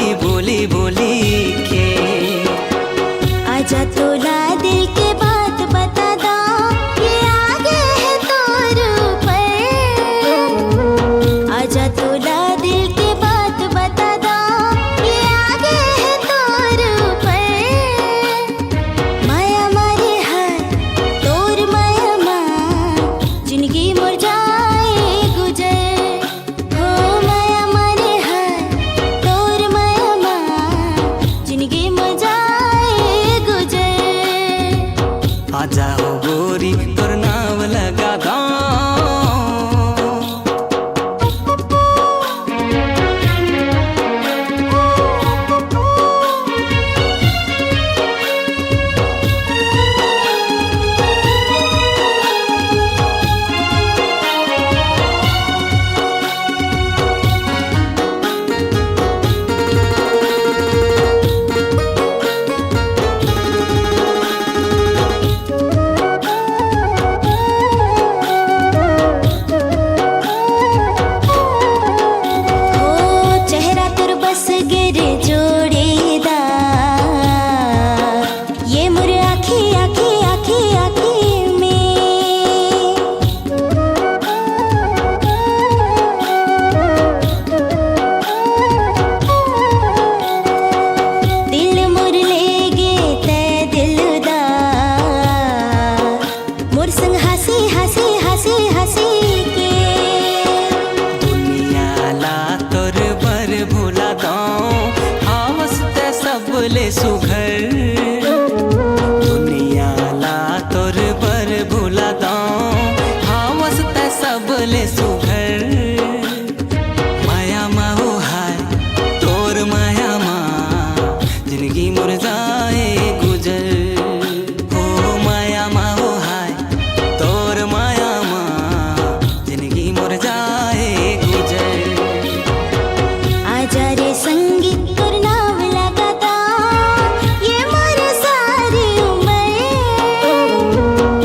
बोली बोली बोली के। आजा तोला दिल के बात बता दो, ये आगे है तोर ऊपर। आजा तोला दिल के बात बता दो, ये आगे है तोर ऊपर। माया मारे है तोर माया माँ, जिंदगी मोर जाए गुजर। हो माया मारे है तोर माया माँ, जिंदगी मोर जाए गुजर। आजा हो गोरी तोर नाम लगा दो। सुख